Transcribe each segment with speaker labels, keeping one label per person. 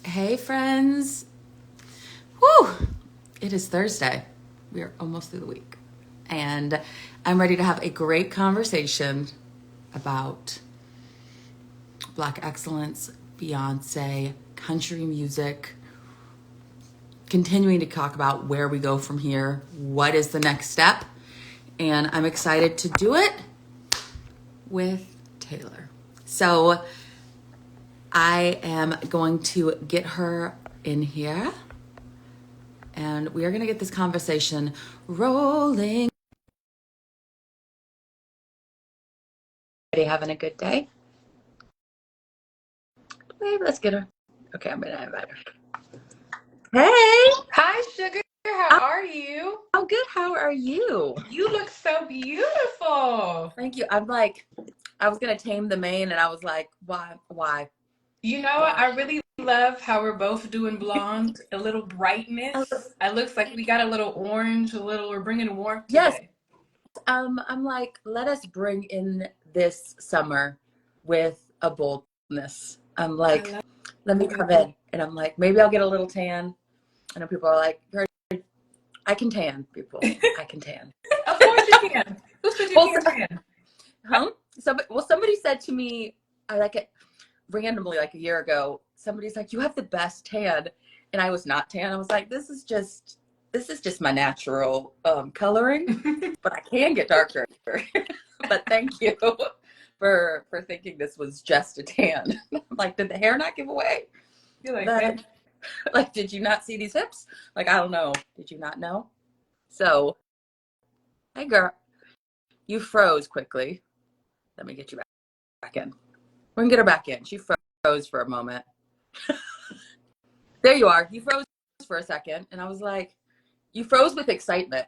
Speaker 1: Hey, friends. Whew. It is Thursday. We are almost through the week. And I'm ready to have a great conversation about Black excellence, Beyonce, country music, continuing to talk about where we go from here, what is the next step. And I'm excited to do it with Taylor. So I am going to get her in here. And we are going to get this conversation rolling. Everybody having a good day? Babe, let's get her. Okay, I'm going to invite her. Hey,
Speaker 2: Hi, Sugar. How are you?
Speaker 1: I'm good. How are you?
Speaker 2: You look so beautiful.
Speaker 1: Thank you. I was going to tame the mane and I was like, why?
Speaker 2: You know what? I really love how we're both doing blonde, a little brightness. It looks like we got a little orange, we're bringing warmth
Speaker 1: Yes.
Speaker 2: today.
Speaker 1: I'm like, let us bring in this summer with a boldness. I'm like, let me come in. And I'm like, maybe I'll get a little tan. I know people are like, I can tan, people. I can tan.
Speaker 2: Of course you can. Who said you can't tan?
Speaker 1: Huh? Somebody said to me, I like it randomly like a year ago. Somebody's like, "You have the best tan," and I was not tan. I was like, "This is just my natural coloring, but I can get darker." But thank you for thinking this was just a tan. I'm like, did the hair not give away?
Speaker 2: You're like
Speaker 1: That,
Speaker 2: that.
Speaker 1: like, did you not see these hips? Like, I don't know. Did you not know? So, hey, girl, you froze quickly. Let me get you back in. We can get her back in. She froze for a moment. There you are. You froze for a second. And I was like, you froze with excitement.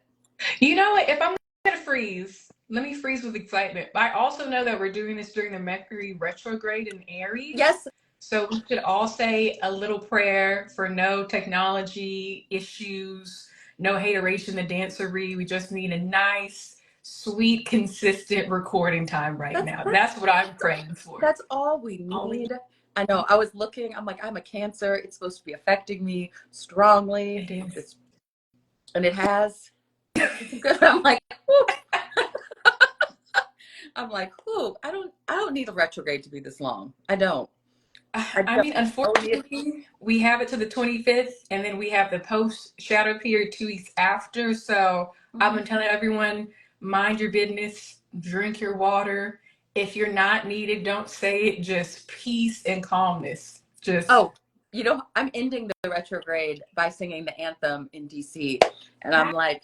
Speaker 2: You know what? If I'm gonna freeze, let me freeze with excitement. I also know that we're doing this during the Mercury retrograde in Aries.
Speaker 1: Yes.
Speaker 2: So we should all say a little prayer for no technology issues, no hateration, the dancery. We just need a nice, sweet, consistent recording time right
Speaker 1: That's
Speaker 2: now. That's what I'm praying for.
Speaker 1: that's all we need. I know. I was looking, I'm like, I'm a Cancer. It's supposed to be affecting me strongly.
Speaker 2: It is.
Speaker 1: And it has. I'm like, whew. I'm like, whew, I don't need a retrograde to be this long. I don't. I
Speaker 2: I mean,
Speaker 1: don't need it.
Speaker 2: unfortunately, we have it to the 25th, and then we have the post shadow period 2 weeks after. So I've been telling everyone, mind your business, drink your water. If you're not needed, don't say it. Just peace and calmness. Just
Speaker 1: Oh, I'm ending the retrograde by singing the anthem in DC. And I'm like,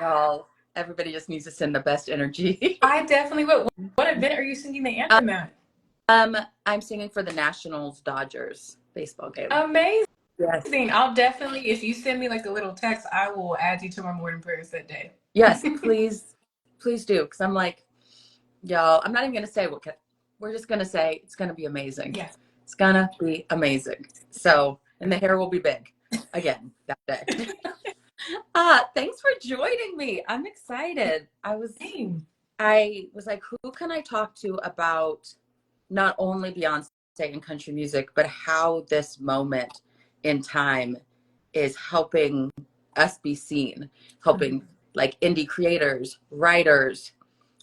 Speaker 1: y'all, everybody just needs to send the best energy.
Speaker 2: I definitely would. What event are you singing the anthem at?
Speaker 1: um, I'm singing for the Nationals Dodgers baseball game.
Speaker 2: Amazing.
Speaker 1: Yes.
Speaker 2: I'll definitely, if you send me like a little text, I will add you to my morning prayers that day.
Speaker 1: Yes, please do. Because I'm like, y'all, I'm not even gonna say we're just gonna say it's gonna be amazing.
Speaker 2: Yes.
Speaker 1: It's gonna be amazing. So, and the hair will be big again that day. Thanks for joining me. I'm excited.
Speaker 2: Same.
Speaker 1: I was like, who can I talk to about not only Beyonce and country music, but how this moment in time is helping us be seen, helping like indie creators, writers,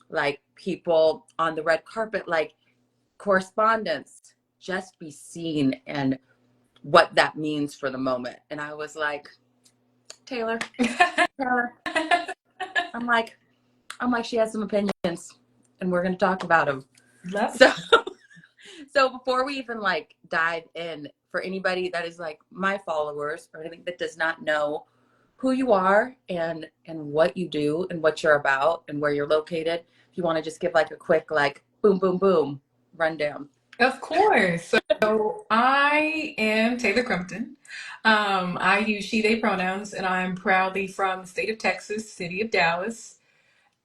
Speaker 1: like people on the red carpet, like correspondents, just be seen and what that means for the moment. And I was like, Taylor, Taylor. I'm like, she has some opinions and we're going to talk about them.
Speaker 2: Love
Speaker 1: So, so before we even like dive in, for anybody that is like my followers or anything that does not know who you are and what you do and what you're about and where you're located, if you want to just give like a quick like boom, boom, boom rundown.
Speaker 2: Of course. So I am Taylor Crumpton. I use she, they pronouns, and I'm proudly from the state of Texas, city of Dallas.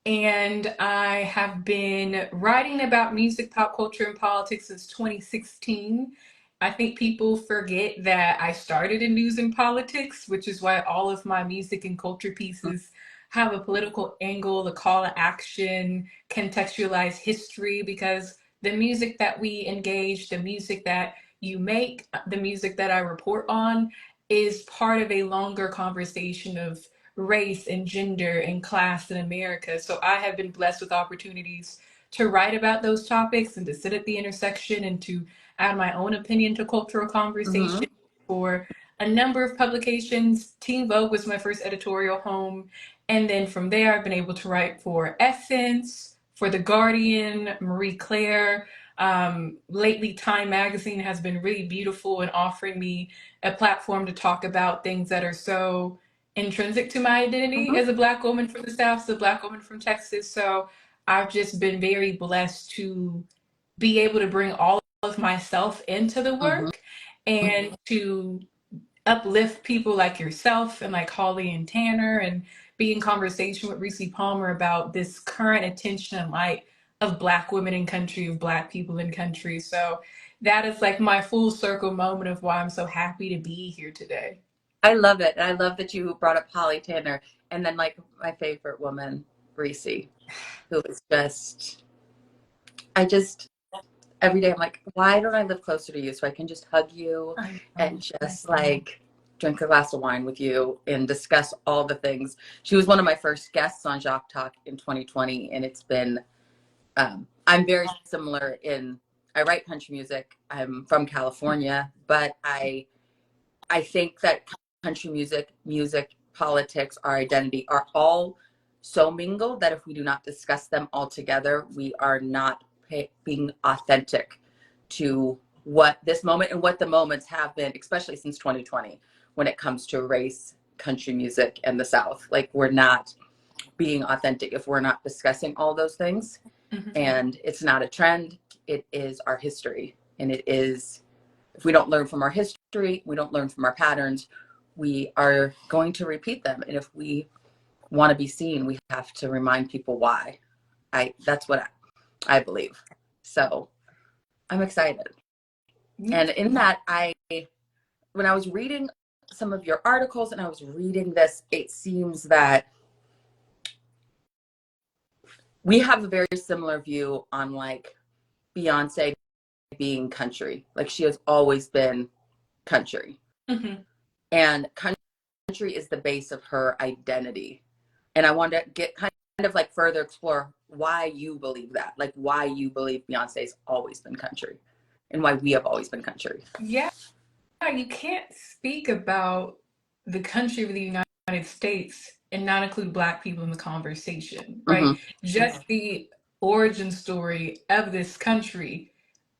Speaker 2: And I have been writing about music, pop culture, and politics since 2016. I think people forget that I started in news and politics, which is why all of my music and culture pieces have a political angle, a call to action, contextualize history, because the music that we engage, the music that you make, the music that I report on, is part of a longer conversation of race and gender and class in America. So I have been blessed with opportunities to write about those topics and to sit at the intersection and to add my own opinion to cultural
Speaker 1: Mm-hmm.
Speaker 2: conversation for a number of publications. Teen Vogue was my first editorial home. And then from there, I've been able to write for Essence, for The Guardian, Marie Claire. Lately, Time Magazine has been really beautiful in offering me a platform to talk about things that are so intrinsic to my identity
Speaker 1: Mm-hmm.
Speaker 2: as a Black woman from the South, as a Black woman from Texas. So I've just been very blessed to be able to bring all of myself into the
Speaker 1: Mm-hmm.
Speaker 2: work and to uplift people like yourself and like Holly and Tanner and be in conversation with Reese Palmer about this current attention and light of Black women in country, of Black people in country. So that is like my full circle moment of why I'm so happy to be here today.
Speaker 1: I love it. And I love that you brought up Holly Tanner and then like my favorite woman, Reese, who is just, I just, every day I'm like, why don't I live closer to you so I can just hug you
Speaker 2: I
Speaker 1: and
Speaker 2: know.
Speaker 1: just like drink a glass of wine with you and discuss all the things. She was one of my first guests on Jacques Talk in 2020, and it's been, I'm very similar in, I write country music. I'm from California, but I think that country music, politics, our identity are all so mingled that if we do not discuss them all together, we are not being authentic to what this moment and what the moments have been, especially since 2020, when it comes to race, country music, and the South. Like, we're not being authentic if we're not discussing all those things.
Speaker 2: Mhm.
Speaker 1: And it's not a trend, it is our history. And it is, if we don't learn from our history, we don't learn from our patterns, we are going to repeat them. And if we want to be seen, we have to remind people why. That's what I believe. So I'm excited.
Speaker 2: Me
Speaker 1: And in
Speaker 2: too.
Speaker 1: that, when I was reading some of your articles and I was reading this, it seems that we have a very similar view on like Beyonce being country. Like, she has always been country.
Speaker 2: Mhm.
Speaker 1: And country is the base of her identity. And I wanted to get kind of like further explore why you believe that, like why you believe Beyonce's always been country and why we have always been country.
Speaker 2: Yeah, you can't speak about the country of the United States and not include Black people in the conversation, right?
Speaker 1: Mm-hmm.
Speaker 2: Just the origin story of this country,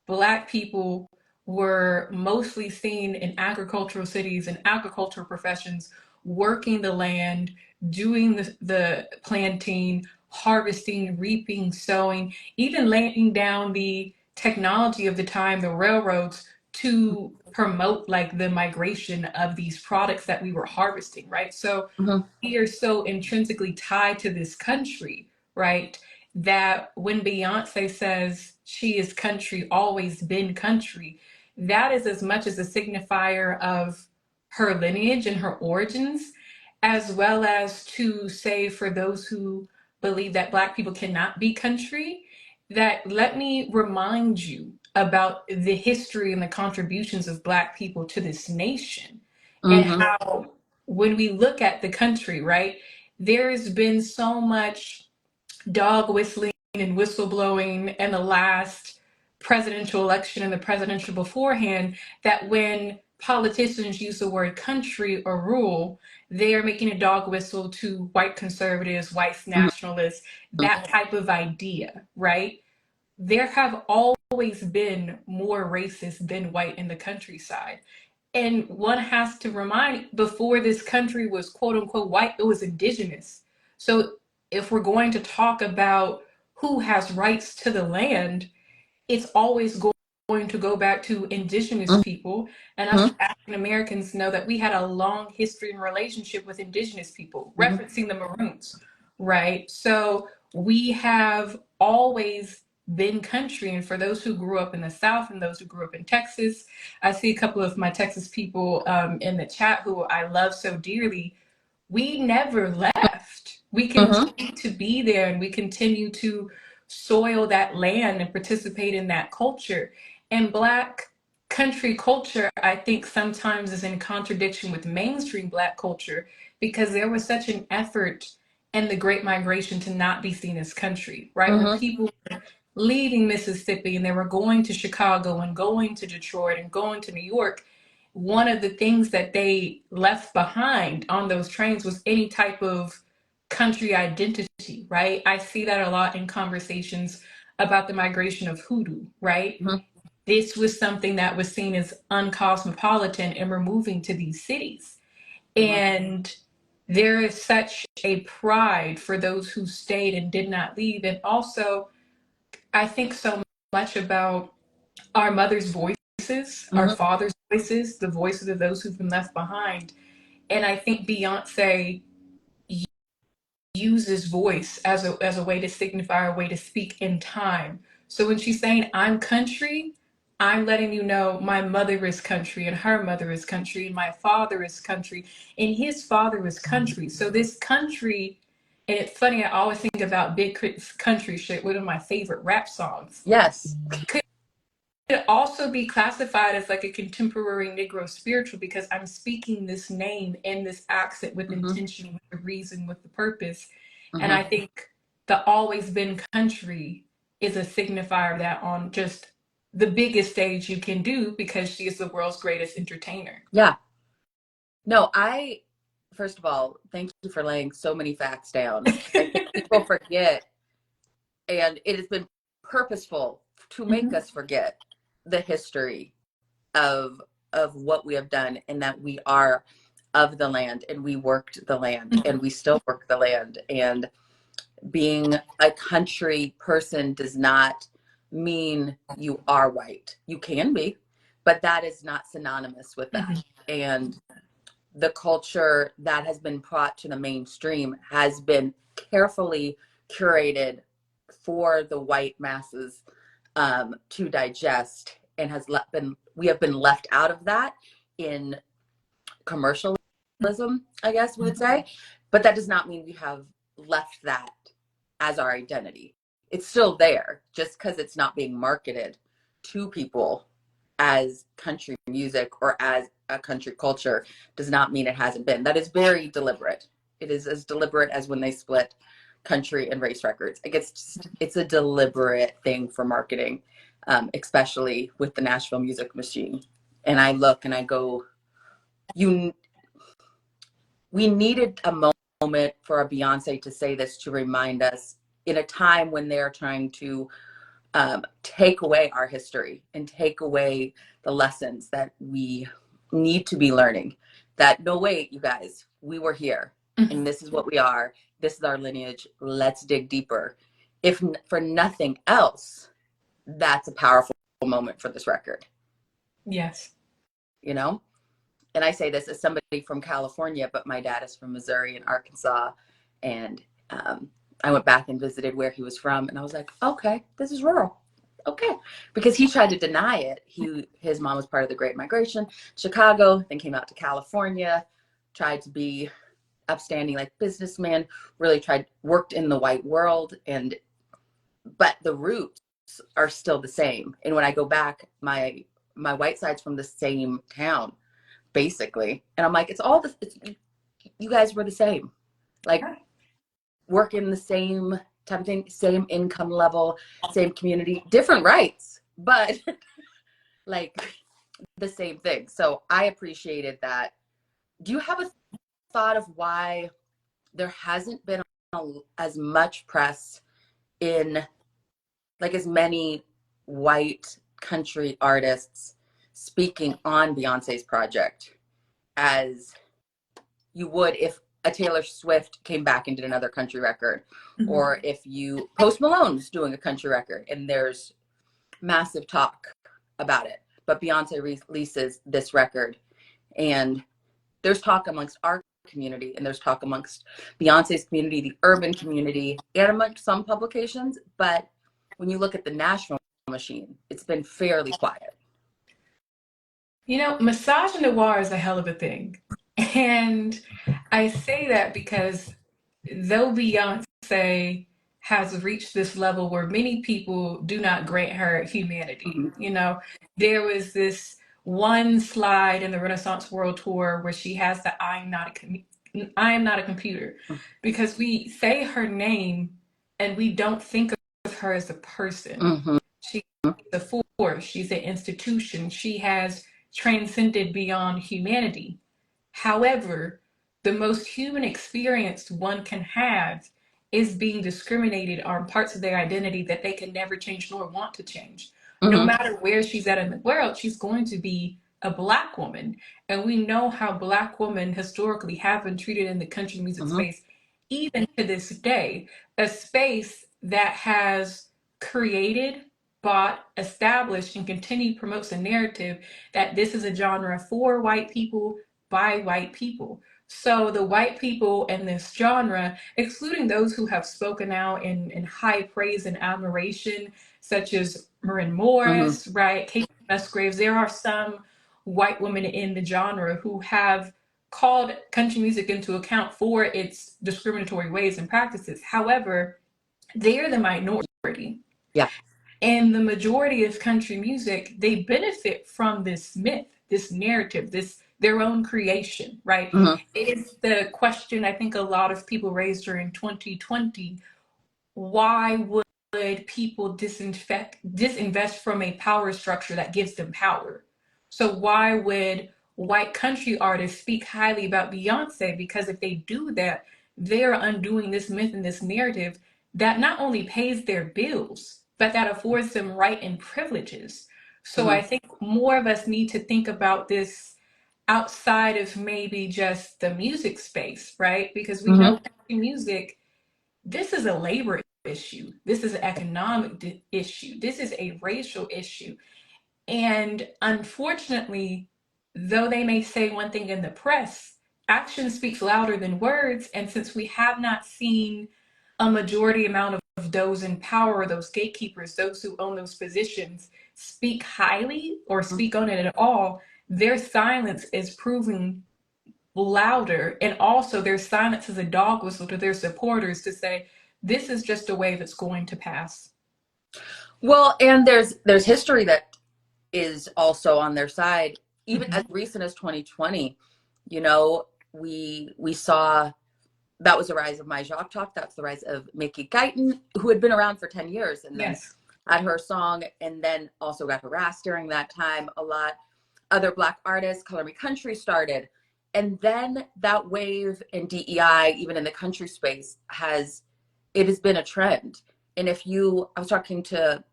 Speaker 2: Black people were mostly seen in agricultural cities and agricultural professions, working the land, doing the planting, harvesting, reaping, sowing, even laying down the technology of the time, the railroads, to promote like the migration of these products that we were harvesting, right? So
Speaker 1: Mm-hmm.
Speaker 2: we are so intrinsically tied to this country, right? That when Beyonce says she is country, always been country, that is as much as a signifier of her lineage and her origins, as well as to say for those who believe that Black people cannot be country, that let me remind you about the history and the contributions of Black people to this nation and
Speaker 1: Mm-hmm.
Speaker 2: how when we look at the country, right, there's been so much dog whistling and whistleblowing in the last presidential election and the presidential beforehand that when politicians use the word country or rural, they are making a dog whistle to white conservatives, white nationalists, that type of idea, right? There have always been more racists than white in the countryside. And one has to remind, before this country was quote unquote white, it was indigenous. So if we're going to talk about who has rights to the land, it's always going to go back to indigenous people. And us
Speaker 1: Mm-hmm.
Speaker 2: African Americans know that we had a long history and relationship with indigenous people,
Speaker 1: Mm-hmm.
Speaker 2: referencing the Maroons, right? So we have always been country. And for those who grew up in the South and those who grew up in Texas, I see a couple of my Texas people in the chat who I love so dearly. We never left. We
Speaker 1: Mm-hmm.
Speaker 2: continue to be there and we continue to soil that land and participate in that culture. And Black country culture, I think sometimes is in contradiction with mainstream Black culture because there was such an effort in the Great Migration to not be seen as country, right? When
Speaker 1: Mm-hmm.
Speaker 2: people were leaving Mississippi and they were going to Chicago and going to Detroit and going to New York, one of the things that they left behind on those trains was any type of country identity, right? I see that a lot in conversations about the migration of hoodoo, right?
Speaker 1: Mm-hmm.
Speaker 2: This was something that was seen as uncosmopolitan and we're moving to these cities.
Speaker 1: Mm-hmm.
Speaker 2: And there is such a pride for those who stayed and did not leave. And also, I think so much about our mothers' voices, our
Speaker 1: Mm-hmm.
Speaker 2: fathers' voices, the voices of those who've been left behind. And I think Beyonce uses voice as a way to signify a way to speak in time. So when she's saying I'm country, I'm letting you know my mother is country and her mother is country and my father is country and his father is country. So this country, and it's funny, I always think about Big Country Shit, one of my favorite rap songs.
Speaker 1: Yes.
Speaker 2: Could also be classified as like a contemporary Negro spiritual because I'm speaking this name and this accent with
Speaker 1: Mm-hmm.
Speaker 2: intention, with the reason, with the purpose. And
Speaker 1: Mm-hmm.
Speaker 2: I think the always been country is a signifier of that on just the biggest stage you can do because she is the world's greatest entertainer.
Speaker 1: Yeah. No, first of all, thank you for laying so many facts down. I think people forget, and it has been purposeful to make
Speaker 2: Mhm.
Speaker 1: us forget the history of what we have done, and that we are of the land, and we worked the land, and we still work the land. And being a country person does not mean you are white. You can be, but that is not synonymous with that.
Speaker 2: Mhm.
Speaker 1: And the culture that has been brought to the mainstream has been carefully curated for the white masses to digest, and we have been left out of that in commercialism, I guess we would say. But that does not mean we have left that as our identity. It's still there, just because it's not being marketed to people as country music or as a country culture does not mean it hasn't been. That is very deliberate. It is as deliberate as when they split country and race records. Like it's a deliberate thing for marketing, especially with the Nashville Music Machine. And I look and I go, you, we needed a moment for a Beyonce to say this, to remind us in a time when they're trying to take away our history and take away the lessons that we need to be learning. That no, wait, you guys, we were here, and this is what we are. This is our lineage. Let's dig deeper. If for nothing else, that's a powerful moment for this record.
Speaker 2: Yes.
Speaker 1: You know, and I say this as somebody from California, but my dad is from Missouri and Arkansas, and I went back and visited where he was from, and I was like, okay, this is rural. Okay, because he tried to deny it. His mom was part of the Great Migration, Chicago, then came out to California, tried to be upstanding like businessman, really worked in the white world, but the roots are still the same. And when I go back, my white side's from the same town, basically, and I'm like, you guys were the same, like working the same type of thing, same income level, same community, different rights, but like the same thing. So I appreciated that. Do you have a thought of why there hasn't been as much press in, like, as many white country artists speaking on Beyonce's project as you would if a Taylor Swift came back and did another country record,
Speaker 2: Mhm.
Speaker 1: or if Post Malone's doing a country record and there's massive talk about it, but Beyonce releases this record, and there's talk amongst our community, and there's talk amongst Beyonce's community, the urban community, and amongst some publications. But when you look at the Nashville machine, it's been fairly quiet.
Speaker 2: You know, misogynoir is a hell of a thing. And I say that because though Beyonce has reached this level where many people do not grant her humanity,
Speaker 1: Mm-hmm.
Speaker 2: you know, there was this one slide in the Renaissance World Tour where she has the I am not a computer, because we say her name and we don't think of her as a person.
Speaker 1: Mm-hmm.
Speaker 2: She's a force, she's an institution, she has transcended beyond humanity. However, the most human experience one can have is being discriminated on parts of their identity that they can never change nor want to change. No
Speaker 1: Mm-hmm.
Speaker 2: matter where she's at in the world, she's going to be a Black woman. And we know how Black women historically have been treated in the country music
Speaker 1: Mm-hmm.
Speaker 2: space, even to this day. A space that has created, bought, established, and continued promotes a narrative that this is a genre for white people by white people. So the white people in this genre, excluding those who have spoken out in high praise and admiration, such as Marin
Speaker 1: Mm-hmm.
Speaker 2: Morris, right, Kate Musgraves, there are some white women in the genre who have called country music into account for its discriminatory ways and practices. However, they are the minority.
Speaker 1: Yeah.
Speaker 2: And the majority of country music, they benefit from this myth, this narrative, this their own creation, right?
Speaker 1: Mm-hmm.
Speaker 2: It is the question I think a lot of people raised during 2020. Why would people disinvest from a power structure that gives them power? So why would white country artists speak highly about Beyonce? Because if they do that, they're undoing this myth and this narrative that not only pays their bills, but that affords them right and privileges. So
Speaker 1: Mm-hmm.
Speaker 2: I think more of us need to think about this outside of maybe just the music space, right? Because we
Speaker 1: Mm-hmm.
Speaker 2: know country music, this is a labor issue. This is an economic issue. This is a racial issue. And unfortunately, though they may say one thing in the press, action speaks louder than words. And since we have not seen a majority amount of those in power, those gatekeepers, those who own those positions, speak highly or speak on it at all, their silence is proving louder. And also, their silence is a dog whistle to their supporters to say, this is just a wave that's going to pass.
Speaker 1: Well, and there's history that is also on their side. Even as
Speaker 2: Mm-hmm.
Speaker 1: recent as 2020, you know, we saw that was the rise of my Jacques talk. That's the rise of Mickey Guyton, who had been around for 10 years and then
Speaker 2: Yes.
Speaker 1: had her song and then also got harassed during that time a lot. Other Black artists, Color Me Country started. And then that wave in DEI, even in the country space, it has been a trend. And I was talking to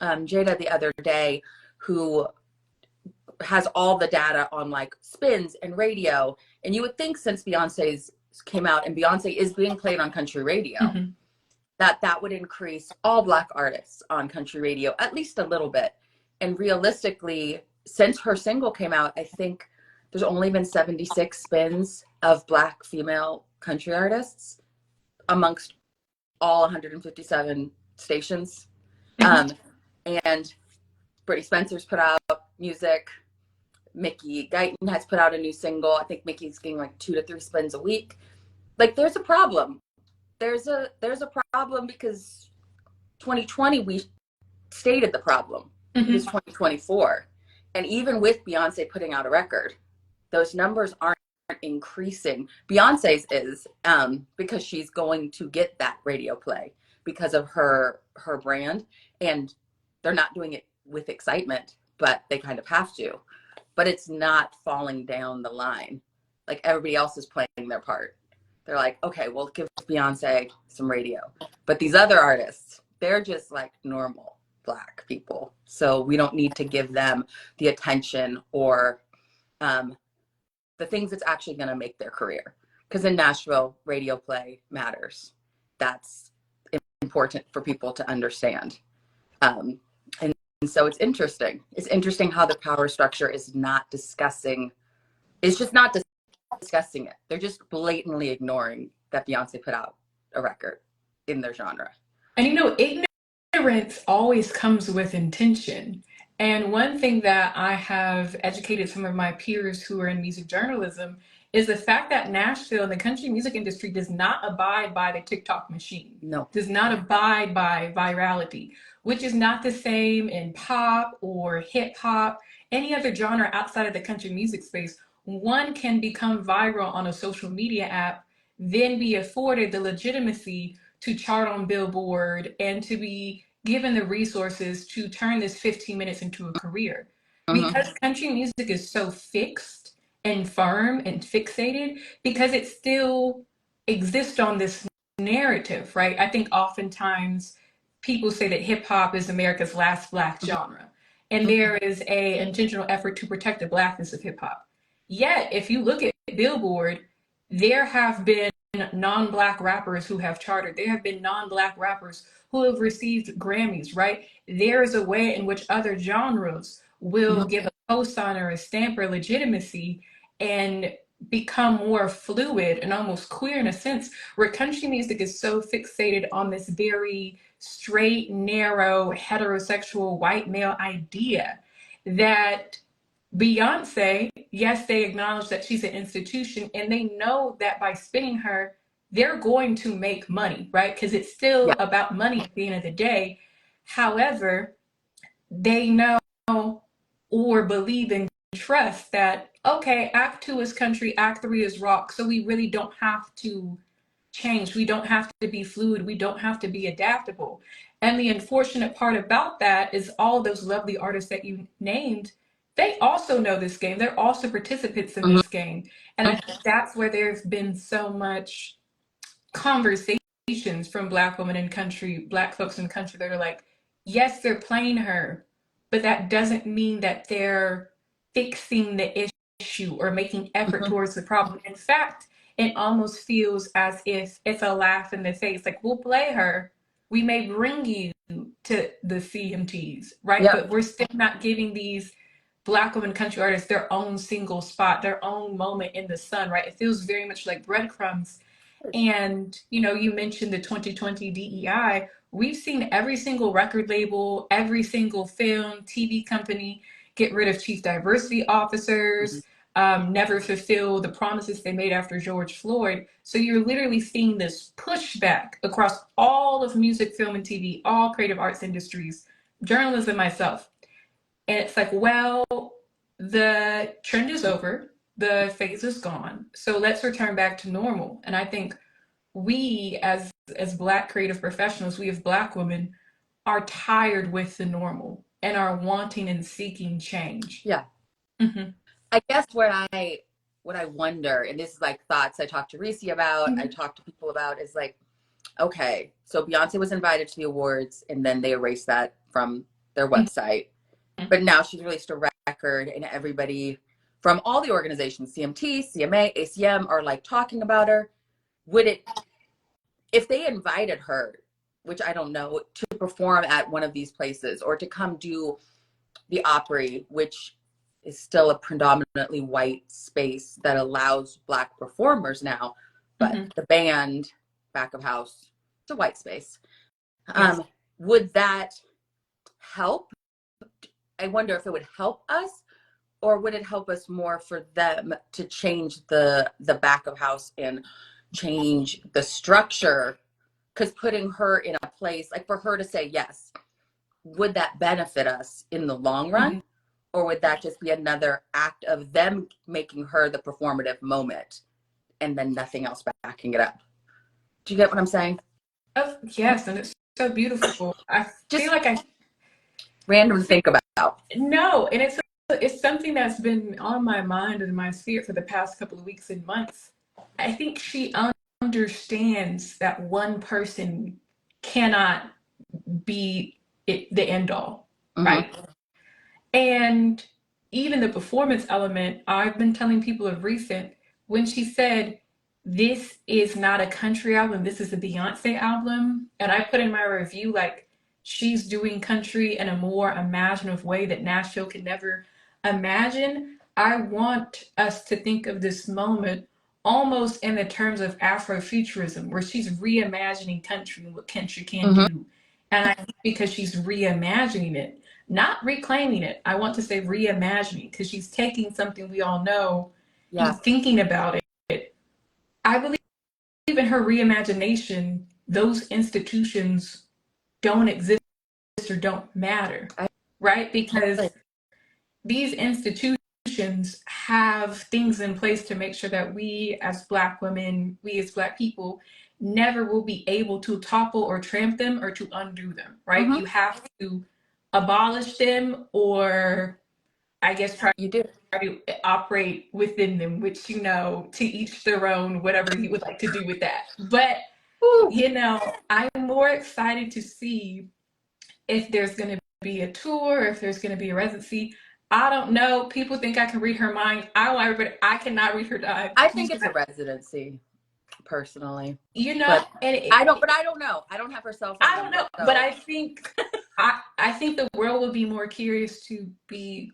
Speaker 1: Jada the other day, who has all the data on like spins and radio. And you would think since Beyonce's came out and Beyonce is being played on country radio,
Speaker 2: Mm-hmm.
Speaker 1: that would increase all Black artists on country radio at least a little bit. And realistically, since her single came out, I think there's only been 76 spins of Black female country artists amongst all 157 stations.
Speaker 2: Mm-hmm.
Speaker 1: Um, and Brittany Spencer's put out music. Mickey Guyton has put out a new single. I think Mickey's getting like 2 to 3 spins a week. Like there's a problem. There's a problem because 2020 we stated the problem. It was
Speaker 2: Mm-hmm.
Speaker 1: 2024. And even with Beyonce putting out a record, those numbers aren't increasing. Beyonce's is because she's going to get that radio play because of her brand, and they're not doing it with excitement, but they kind of have to. But it's not falling down the line. Like everybody else is playing their part. They're like, okay, we'll give Beyonce some radio. But these other artists, they're just like normal Black people. So we don't need to give them the attention or the things that's actually going to make their career. Because in Nashville, radio play matters. That's important for people to understand. And so it's interesting. It's interesting how the power structure is not discussing, it's just not discussing it. They're just blatantly ignoring that Beyonce put out a record in their genre.
Speaker 2: And ignorance always comes with intention. And one thing that I have educated some of my peers who are in music journalism is the fact that Nashville and the country music industry does not abide by the TikTok machine,
Speaker 1: No.
Speaker 2: does not abide by virality, which is not the same in pop or hip hop. any other genre outside of the country music space, one can become viral on a social media app, then be afforded the legitimacy to chart on Billboard and to be given the resources to turn this 15 minutes into a career.
Speaker 1: Mm-hmm.
Speaker 2: Because country music is so fixed and firm and fixated, because it still exists on this narrative, right? I think oftentimes people say that hip hop is America's last Black genre, and there is a intentional effort to protect the Blackness of hip hop. Yet, if you look at Billboard, there have been non-Black rappers who have charted. There have been non-Black rappers who have received Grammys, right? There is a way in which other genres will give a cosign or a stamp or legitimacy and become more fluid and almost queer in a sense, where country music is so fixated on this very straight, narrow, heterosexual white male idea that Beyonce, yes, they acknowledge that she's an institution and they know that by spinning her, they're going to make money, right? Because it's still
Speaker 1: Yeah.
Speaker 2: about money at the end of the day. However, they know or believe and trust that, okay, act two is country, act three is rock. So we really don't have to change. We don't have to be fluid. We don't have to be adaptable. And the unfortunate part about that is all those lovely artists that you named, they also know this game. They're also participants in
Speaker 1: Mm-hmm.
Speaker 2: this game. And I think that's where there's been so much conversations from Black women in country, Black folks in country that are like, yes, they're playing her, but that doesn't mean that they're fixing the issue or making effort
Speaker 1: Mm-hmm.
Speaker 2: towards the problem. In fact, it almost feels as if it's a laugh in the face. Like, we'll play her. We may bring you to the CMTs, right?
Speaker 1: Yep.
Speaker 2: But we're still not giving these Black women country artists their own single spot, their own moment in the sun, right? It feels very much like breadcrumbs. And, you know, you mentioned the 2020 DEI. We've seen every single record label, every single film, TV company get rid of chief diversity
Speaker 1: Mm-hmm.
Speaker 2: officers, never fulfill the promises they made after George Floyd. So you're literally seeing this pushback across all of music, film, and TV, all creative arts industries, journalism, myself. And it's like, well, the trend is over, the phase is gone. So let's return back to normal. And I think we as Black creative professionals, we as Black women are tired with the normal and are wanting and seeking change.
Speaker 1: Yeah.
Speaker 2: Mm-hmm.
Speaker 1: I guess what I wonder, and this is like thoughts I talked to Reese about, I talked to people about, is like, okay, so Beyonce was invited to the awards and then they erased that from their website.
Speaker 2: Mm-hmm.
Speaker 1: But now she's released a record and everybody from all the organizations, CMT, CMA, ACM, are like talking about her. Would it, if they invited her, which I don't know, to perform at one of these places or to come do the Opry, which is still a predominantly white space that allows Black performers now, but the band, back of house, it's a white space.
Speaker 2: Yes.
Speaker 1: Would that help? I wonder if it would help us, or would it help us more for them to change the back of house and change the structure? Because putting her in a place, like for her to say yes, would that benefit us in the long run? Or would that just be another act of them making her the performative moment and then nothing else backing it up? Do you get what I'm saying?
Speaker 2: Oh, yes, and it's so beautiful. I
Speaker 1: Just
Speaker 2: feel like I
Speaker 1: random to think about.
Speaker 2: no, and it's something that's been on my mind and my spirit for the past couple of weeks and months. I think she understands that one person cannot be the end all, right? And even the performance element, I've been telling people of recent, when she said, this is not a country album, this is a Beyonce album. And I put in my review, like, she's doing country in a more imaginative way that Nashville could never imagine. I want us to think of this moment almost in the terms of Afrofuturism, where she's reimagining country and what country can do. And I think because she's reimagining it, not reclaiming it. I want to say reimagining, because she's taking something we all know and thinking about it. I believe in her reimagination, those institutions don't exist or don't matter, right? Because these institutions have things in place to make sure that we as Black women, we as Black people, never will be able to topple or tramp them or to undo them, right?
Speaker 1: Mm-hmm.
Speaker 2: You have to abolish them, or I guess try
Speaker 1: You do.
Speaker 2: to operate within them, which, to each their own, whatever you would like to do with that. But,
Speaker 1: Woo.
Speaker 2: I'm more excited to see if there's going to be a tour, if there's going to be a residency. I don't know. People think I can read her mind. I don't ever, but I cannot read her mind.
Speaker 1: I think it's a residency, personally.
Speaker 2: And
Speaker 1: But I don't know. I don't have her cell phone
Speaker 2: I don't
Speaker 1: number.
Speaker 2: know, but
Speaker 1: So.
Speaker 2: I think the world would be more curious to be,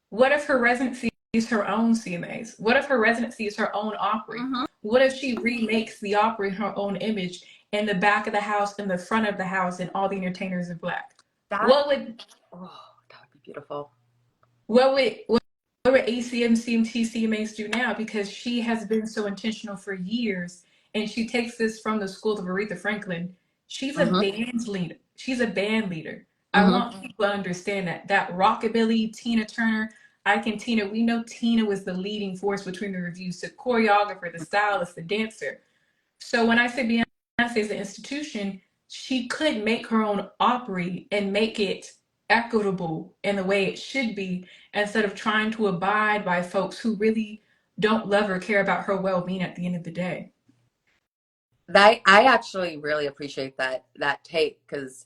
Speaker 2: what if her residency is her own CMAs? What if her residency is her own Opry?
Speaker 1: Mm-hmm.
Speaker 2: What if she remakes the Opry in her own image, in the back of the house, in the front of the house, and all the entertainers are Black?
Speaker 1: That
Speaker 2: What would
Speaker 1: that would be beautiful.
Speaker 2: what would ACM, CMT, CMAs do now? Because she has been so intentional for years, and she takes this from the school of Aretha Franklin. She's a
Speaker 1: Mm-hmm.
Speaker 2: band leader. She's a band leader. I
Speaker 1: Mm-hmm.
Speaker 2: want people to understand that rockabilly Tina Turner. We know Tina was the leading force between the reviews, the choreographer, the stylist, the dancer. So when I say Beyonce is an institution, she could make her own Opry and make it equitable in the way it should be, instead of trying to abide by folks who really don't love or care about her well-being at the end of the day.
Speaker 1: I actually really appreciate that take, because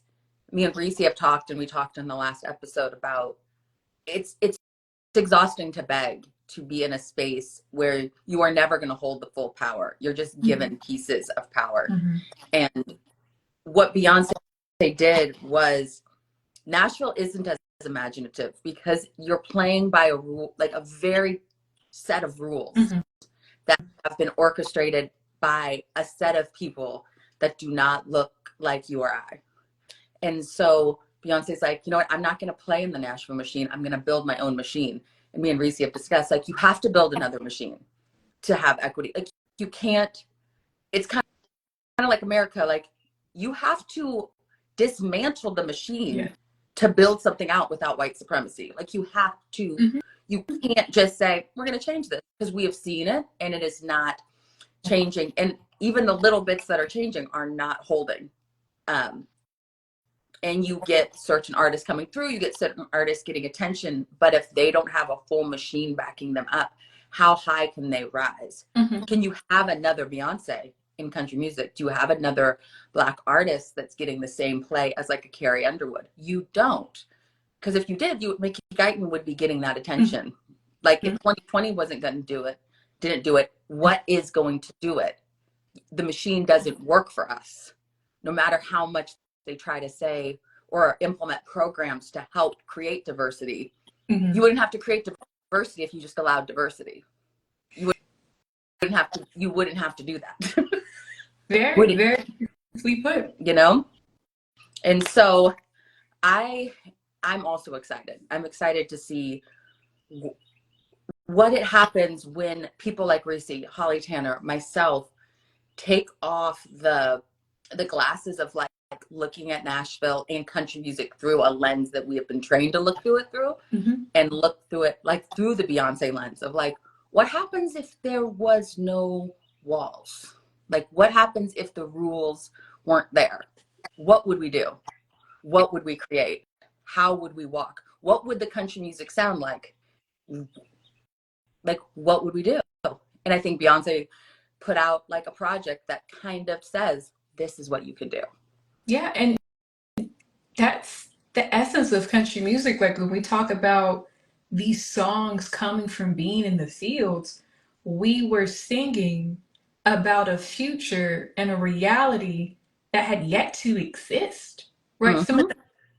Speaker 1: me and Reese have talked, and we talked in the last episode about it's exhausting to beg to be in a space where you are never going to hold the full power. You're just given pieces of power.
Speaker 2: Mm-hmm.
Speaker 1: And what Beyonce did was, Nashville isn't as imaginative because you're playing by a rule, like a very set of rules that have been orchestrated by a set of people that do not look like you or I. And so Beyonce's like, you know what? I'm not going to play in the Nashville machine. I'm going to build my own machine. And me and Reese have discussed, like, you have to build another machine to have equity. Like, you can't, it's kind of like America. Like, you have to dismantle the machine to build something out without white supremacy. Like, you have to, you can't just say, we're going to change this, because we have seen it and it is not changing. And even the little bits that are changing are not holding. And you get certain artists coming through, you get certain artists getting attention, but if they don't have a full machine backing them up, how high can they rise? Can you have another Beyonce in country music? Do you have another Black artist that's getting the same play as like a Carrie Underwood? You don't. Because if you did, Mickey Guyton would be getting that attention. Like, if 2020 wasn't going to do it, didn't do it, what is going to do it? The machine doesn't work for us, no matter how much they try to say or implement programs to help create diversity. You wouldn't have to create diversity if you just allowed diversity. You wouldn't have to do that.
Speaker 2: Very, very sweet put.
Speaker 1: And so I'm also excited. I'm excited to see what it happens when people like Reese, Holly Tanner, myself take off the glasses of like looking at Nashville and country music through a lens that we have been trained to look through it through, and look through it like through the Beyonce lens of like, what happens if there was no walls? Like, what happens if the rules weren't there? What would we do? What would we create? How would we walk? What would the country music sound like? Like, what would we do? And I think Beyonce put out like a project that kind of says, this is what you can do.
Speaker 2: Yeah, and that's the essence of country music. Like, when we talk about these songs coming from being in the fields, we were singing about a future and a reality that had yet to exist, right?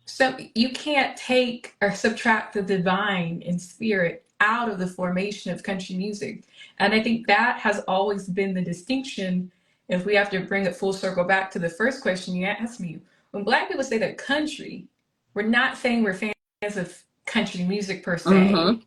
Speaker 2: So you can't take or subtract the divine and spirit out of the formation of country music. And I think that has always been the distinction. If we have to bring it full circle back to the first question you asked me, when Black people say that country, we're not saying we're fans of country music per se.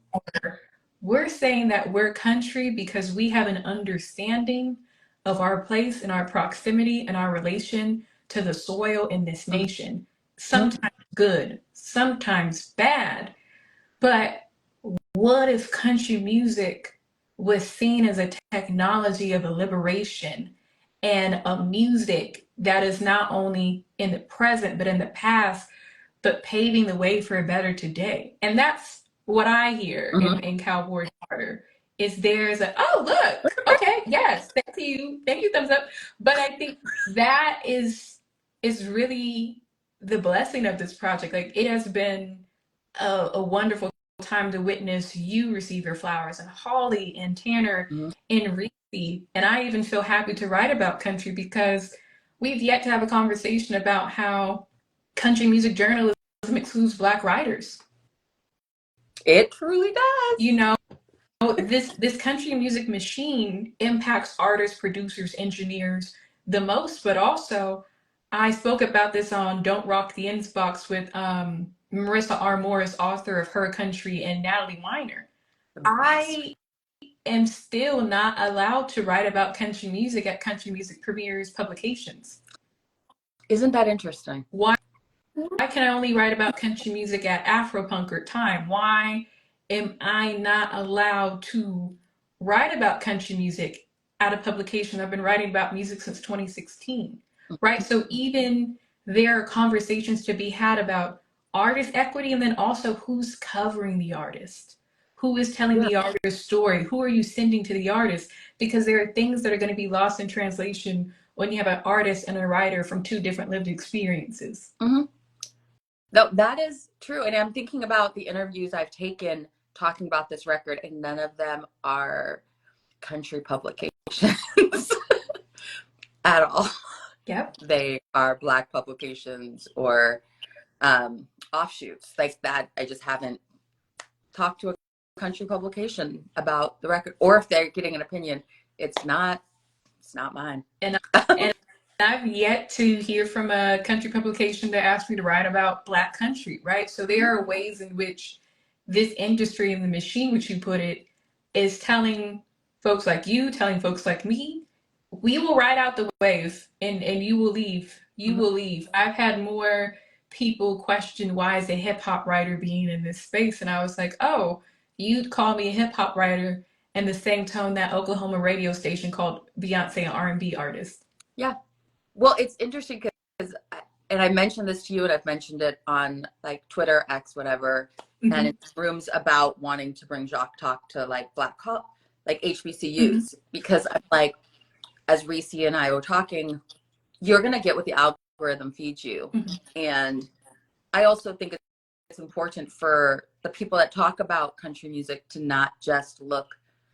Speaker 2: We're saying that we're country because we have an understanding of our place and our proximity and our relation to the soil in this nation. Sometimes good, sometimes bad, but what if country music was seen as a technology of a liberation and a music that is not only in the present but in the past, but paving the way for a better today? And that's what I hear
Speaker 1: Mm-hmm.
Speaker 2: in Cowboy Carter. Is there's a, oh look, okay, yes, thank you, thumbs up. But I think that is really the blessing of this project. Like, it has been a wonderful time to witness you receive your flowers, and Holly and Tanner
Speaker 1: Mm-hmm.
Speaker 2: and Reese. And I even feel happy to write about country because we've yet to have a conversation about how country music journalism excludes Black writers.
Speaker 1: It truly does.
Speaker 2: You know, this country music machine impacts artists, producers, engineers the most, but also I spoke about this on Don't Rock the Inbox with Marissa R. Morris, author of Her Country, and Natalie Weiner.
Speaker 1: The best.
Speaker 2: I am still not allowed to write about country music at country music premieres publications.
Speaker 1: Isn't that interesting?
Speaker 2: Why can I only write about country music at Afropunk or Time? Why am I not allowed to write about country music at a publication? I've been writing about music since 2016, right? So even there are conversations to be had about artist equity, and then also who's covering the artist, who is telling
Speaker 1: Yeah.
Speaker 2: the artist's story, who are you sending to the artist? Because there are things that are going to be lost in translation when you have an artist and a writer from two different lived experiences.
Speaker 1: Mm-hmm. No, that is true. And I'm thinking about the interviews I've taken talking about this record, and none of them are country publications at all.
Speaker 2: Yep.
Speaker 1: They are Black publications or offshoots like that. I just haven't talked to a country publication about the record, or if they're getting an opinion, it's not mine.
Speaker 2: And and I've yet to hear from a country publication that asked me to write about Black country, right? So there are ways in which this industry and the machine, which you put it, is telling folks like you, telling folks like me, we will ride out the wave and you will leave. You
Speaker 1: Mm-hmm.
Speaker 2: will leave. I've had more people question, why is a hip hop writer being in this space? And I was like, oh, you'd call me a hip hop writer in the same tone that Oklahoma radio station called Beyonce an R&B artist.
Speaker 1: Yeah. Well, it's interesting because, and I mentioned this to you, and I've mentioned it on like Twitter, X, whatever,
Speaker 2: Mm-hmm.
Speaker 1: and it's rooms about wanting to bring Jacques talk to like like HBCUs,
Speaker 2: Mm-hmm.
Speaker 1: because I'm like, as Reese and I were talking, you're gonna get what the algorithm feeds you,
Speaker 2: Mm-hmm.
Speaker 1: and I also think it's important for the people that talk about country music to not just look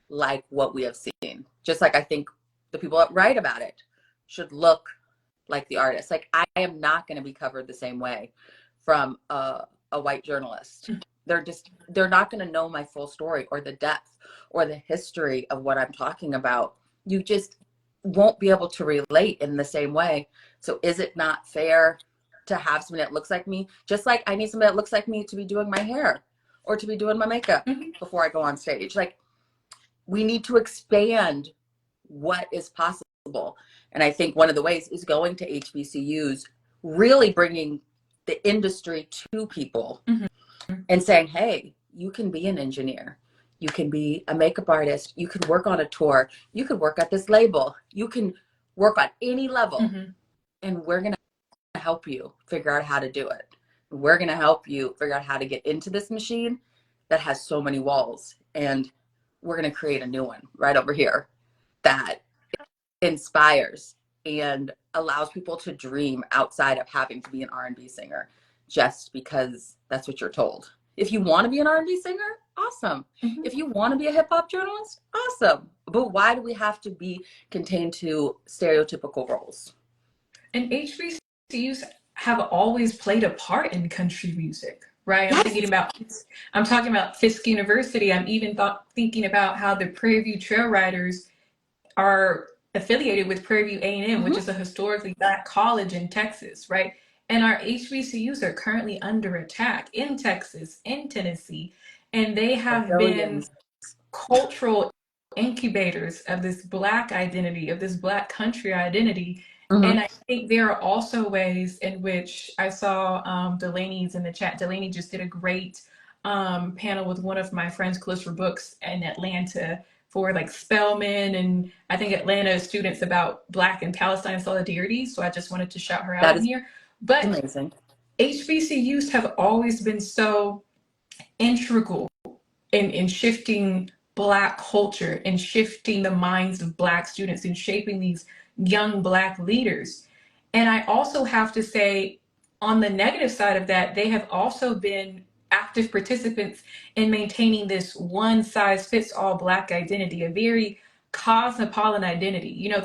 Speaker 1: like what we have seen. Just like I think the people that write about it should look like the artist. Like, I am not going to be covered the same way from a white journalist. They're not going to know my full story or the depth or the history of what I'm talking about. You just won't be able to relate in the same way. So is it not fair to have somebody that looks like me? Just like I need somebody that looks like me to be doing my hair or to be doing my makeup before I go on stage. Like, we need to expand what is possible. And I think one of the ways is going to HBCUs, really bringing the industry to people and saying, hey, you can be an engineer. You can be a makeup artist. You could work on a tour. You could work at this label. You can work on any level. And we're going to help you figure out how to do it. We're going to help you figure out how to get into this machine that has so many walls. And we're going to create a new one right over here that inspires and allows people to dream outside of having to be an R&B singer just because that's what you're told. If you want to be an R&B singer, awesome. If you want to be a hip hop journalist, awesome. But why do we have to be contained to stereotypical roles?
Speaker 2: And HBCUs have always played a part in country music, right?
Speaker 1: Yes.
Speaker 2: I'm talking about Fisk University. I'm even thinking about how the Prairie View Trail Riders are affiliated with Prairie View A&M, which is a historically Black college in Texas, right? And our HBCUs are currently under attack in Texas, in Tennessee, and they have been cultural incubators of this Black identity, of this Black country identity. And I think there are also ways in which I saw Delaney's in the chat. Delaney just did a great panel with one of my friends close for books in Atlanta for like Spelman and I think Atlanta students about Black and Palestine solidarity. So I just wanted to shout her out
Speaker 1: That
Speaker 2: in
Speaker 1: is
Speaker 2: here. But
Speaker 1: amazing.
Speaker 2: HBCUs have always been so integral in shifting Black culture and shifting the minds of Black students and shaping these young Black leaders. And I also have to say, on the negative side of that, they have also been active participants in maintaining this one size fits all Black identity, a very cosmopolitan identity. You know,
Speaker 1: Mhm.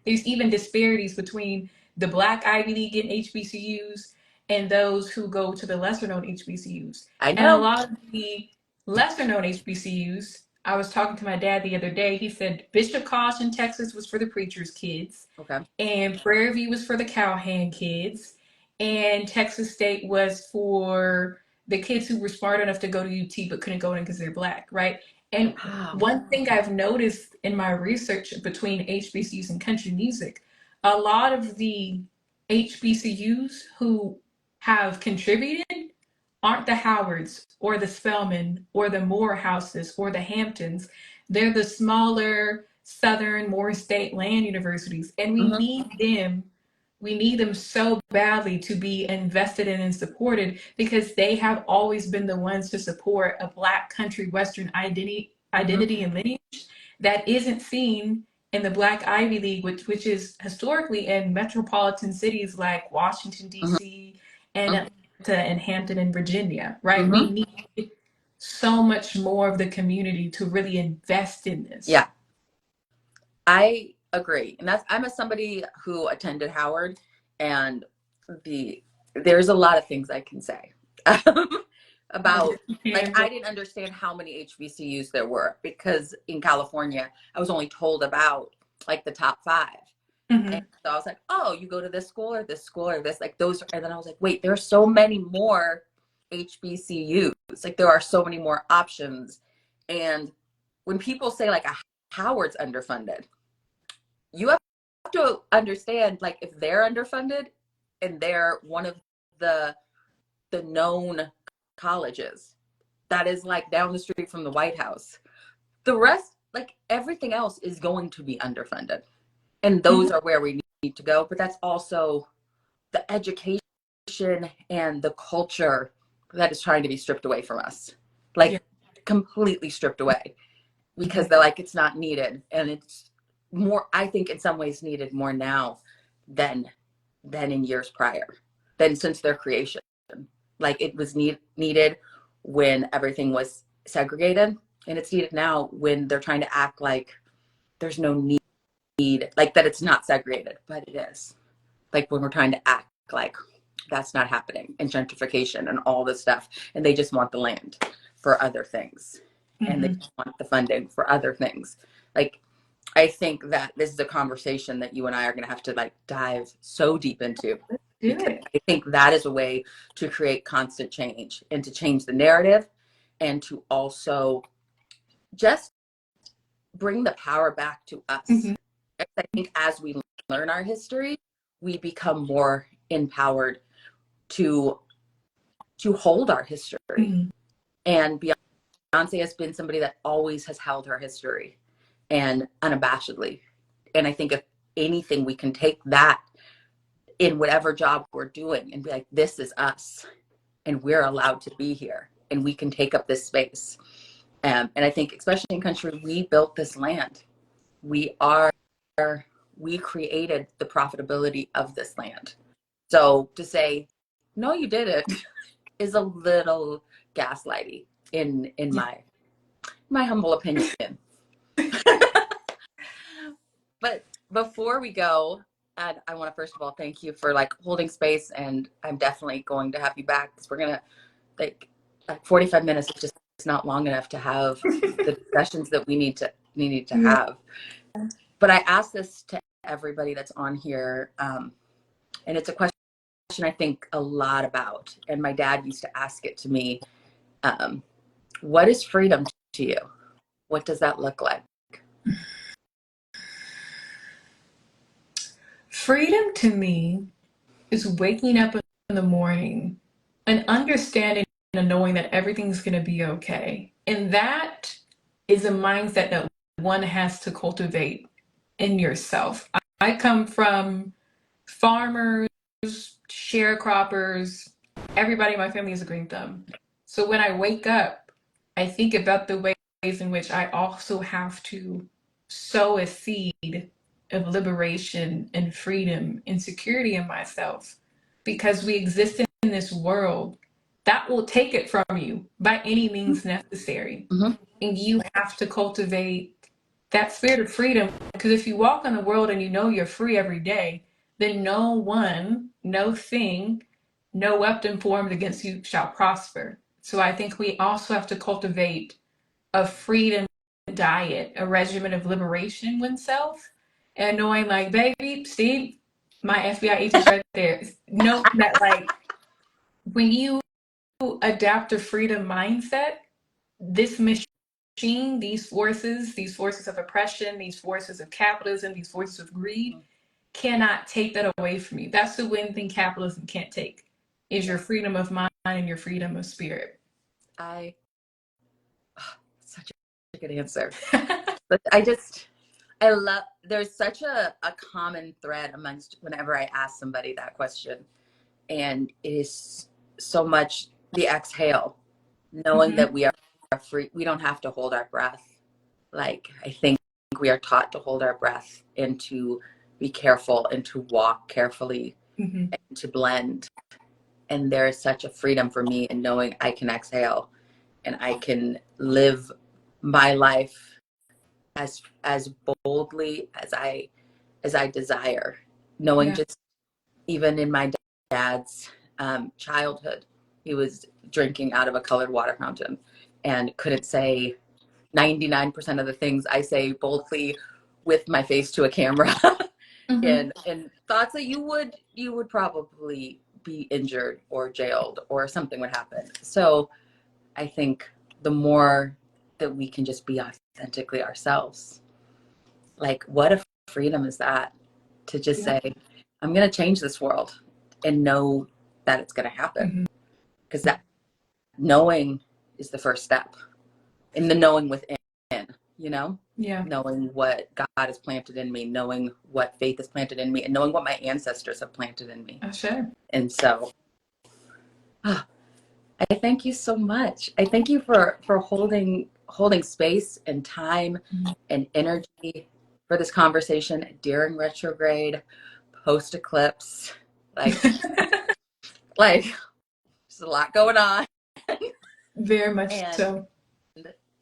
Speaker 2: there's even disparities between the Black Ivy League and HBCUs and those who go to the lesser known HBCUs.
Speaker 1: I
Speaker 2: And a
Speaker 1: know.
Speaker 2: lot of the lesser known HBCUs, I was talking to my dad the other day. He said Bishop Kosh in Texas was for the preacher's kids,
Speaker 1: Okay.
Speaker 2: and Prairie View was for the cowhand kids, and Texas State was for the kids who were smart enough to go to UT but couldn't go in because they're Black, right? And
Speaker 1: Wow.
Speaker 2: one thing I've noticed in my research between HBCUs and country music, a lot of the HBCUs who have contributed aren't the Howards or the Spelman or the Morehouses or the Hamptons. They're the smaller Southern, more state land universities, and we
Speaker 1: Hmm.
Speaker 2: need them. We need them so badly to be invested in and supported because they have always been the ones to support a Black country Western
Speaker 1: Hmm.
Speaker 2: identity and lineage that isn't seen in the Black Ivy League, which is historically in metropolitan cities like Washington, D.C. and Atlanta and Hampton and Virginia, right?
Speaker 1: Hmm.
Speaker 2: We need so much more of the community to really invest in this.
Speaker 1: Yeah, I agree. And that's I'm as somebody who attended Howard, and there's a lot of things I can say about, like, I didn't understand how many HBCUs there were because in California I was only told about like the top five. And
Speaker 2: Mhm.
Speaker 1: so I was like, oh, you go to this school or this, like those. And then I was like, wait, there are so many more HBCUs. Like there are so many more options. And when people say like a Howard's underfunded, you have to understand, like, if they're underfunded and they're one of the known colleges that is like down the street from the White House, the rest, like everything else, is going to be underfunded. And those
Speaker 2: Mhm.
Speaker 1: are where we need to go. But that's also the education and the culture that is trying to be stripped away from us,
Speaker 2: Yeah.
Speaker 1: like completely stripped away, because they're like, it's not needed. And it's more, I think in some ways, needed more now than in years prior, than since their creation. Like it was needed when everything was segregated, and it's needed now when they're trying to act like there's no need, like that it's not segregated, but it is. Like when we're trying to act like that's not happening, and gentrification and all this stuff, and they just want the land for other things, and they
Speaker 2: Mhm.
Speaker 1: want the funding for other things. Like I think that this is a conversation that you and I are going to have to like dive so deep into,
Speaker 2: Do
Speaker 1: because
Speaker 2: it.
Speaker 1: I think that is a way to create constant change and to change the narrative, and to also just bring the power back to us.
Speaker 2: Mhm.
Speaker 1: I think as we learn our history, we become more empowered to hold our history.
Speaker 2: Mhm.
Speaker 1: And Beyonce has been somebody that always has held her history, and unabashedly. And I think if anything, we can take that in whatever job we're doing and be like, this is us, and we're allowed to be here, and we can take up this space. And I think, especially in country, we built this land. We are, we created the profitability of this land. So to say, no, you didn't, is a little gaslighty in
Speaker 2: Yeah.
Speaker 1: my humble opinion. But before we go, and I want to first of all thank you for like holding space, and I'm definitely going to have you back because we're gonna, like 45 minutes is just, it's not long enough to have the discussions that we need to
Speaker 2: Yeah.
Speaker 1: have. But I ask this to everybody that's on here, and it's a question I think a lot about, and my dad used to ask it to me. Um, what is freedom to you? What does that look like?
Speaker 2: Freedom to me is waking up in the morning and understanding a knowing that everything's going to be okay. And that is a mindset that one has to cultivate in yourself. I come from farmers, sharecroppers. Everybody in my family is a green thumb. So when I wake up, I think about the ways in which I also have to sow a seed of liberation and freedom and security in myself, because we exist in this world that will take it from you by any means necessary.
Speaker 1: Mm-hmm.
Speaker 2: And you have to cultivate that spirit of freedom, because if you walk in the world and you know you're free every day, then no one, no thing, no weapon formed against you shall prosper. So I think we also have to cultivate a freedom diet, a regimen of liberation oneself, and knowing like, baby, Steve, my FBI agent's right there. Know that like when you adapt a freedom mindset, this machine, these forces of oppression, these forces of capitalism, these forces of greed, cannot take that away from you. That's the one thing capitalism can't take, is your freedom of mind and your freedom of spirit.
Speaker 1: I Such a good answer. But I love, there's such a common thread amongst whenever I ask somebody that question. And it is so much the exhale, knowing that we are free. We don't have to hold our breath. Like, I think we are taught to hold our breath and to be careful and to walk carefully
Speaker 2: Mm-hmm.
Speaker 1: and to blend. And there is such a freedom for me in knowing I can exhale and I can live my life as boldly as I desire, knowing
Speaker 2: Yeah.
Speaker 1: just even in my dad's childhood, he was drinking out of a colored water fountain and couldn't say 99% of the things I say boldly with my face to a camera.
Speaker 2: Mm-hmm.
Speaker 1: and thoughts that you would probably be injured or jailed or something would happen. So I think the more that we can just be authentically ourselves, like what a freedom is that, to just
Speaker 2: Yeah.
Speaker 1: say, I'm going to change this world and know that it's going to happen.
Speaker 2: Mm-hmm.
Speaker 1: Because that knowing is the first step in the knowing within,
Speaker 2: Yeah.
Speaker 1: knowing what God has planted in me, knowing what faith has planted in me, and knowing what my ancestors have planted in me.
Speaker 2: Sure.
Speaker 1: And so I thank you so much. I thank you for holding space and time
Speaker 2: Mm-hmm.
Speaker 1: and energy for this conversation during retrograde, post eclipse. Like like there's a lot going on.
Speaker 2: Very much
Speaker 1: And
Speaker 2: so.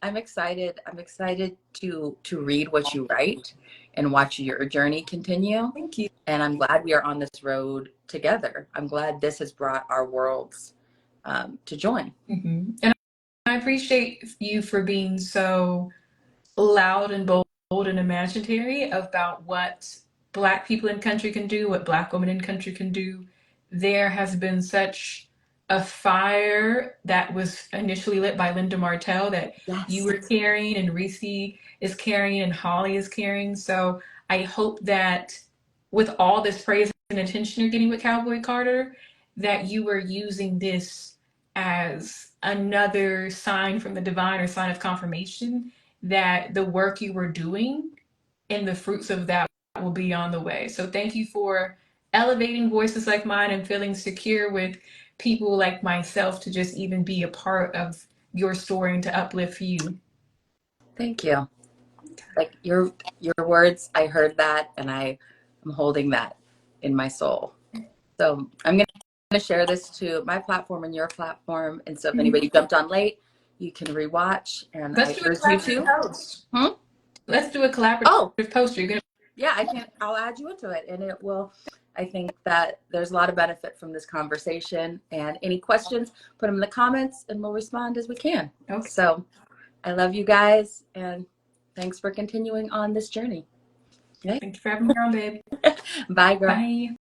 Speaker 1: I'm excited. I'm excited to read what you write and watch your journey continue.
Speaker 2: Thank you.
Speaker 1: And I'm glad we are on this road together. I'm glad this has brought our worlds to join.
Speaker 2: Mm-hmm. And I appreciate you for being so loud and bold and imaginary about what Black people in country can do, what Black women in country can do. There has been such a fire that was initially lit by Linda Martell that you
Speaker 1: Yes.
Speaker 2: were carrying, and Reese is carrying, and Holly is carrying. So I hope that with all this praise and attention you're getting with Cowboy Carter, that you are using this as another sign from the divine, or sign of confirmation that the work you were doing and the fruits of that will be on the way. So thank you for elevating voices like mine and feeling secure with people like myself to just even be a part of your story and to uplift you.
Speaker 1: Thank you. Like your words, I heard that and I am holding that in my soul. So I'm going to share this to my platform and your platform. And so if
Speaker 2: Mhm.
Speaker 1: anybody jumped on late, you can rewatch. And
Speaker 2: Let's
Speaker 1: I
Speaker 2: do a
Speaker 1: urge you
Speaker 2: collaborative
Speaker 1: to.
Speaker 2: post.
Speaker 1: Hmm?
Speaker 2: Let's do a collaborative
Speaker 1: Oh,
Speaker 2: post. You're gonna.
Speaker 1: yeah, I'll add you into it and it will. I think that there's a lot of benefit from this conversation, and any questions, put them in the comments and we'll respond as we can.
Speaker 2: Okay.
Speaker 1: So I love you guys and thanks for continuing on this journey. Okay.
Speaker 2: Thank you for having me on, babe.
Speaker 1: Bye, girl.
Speaker 2: Bye.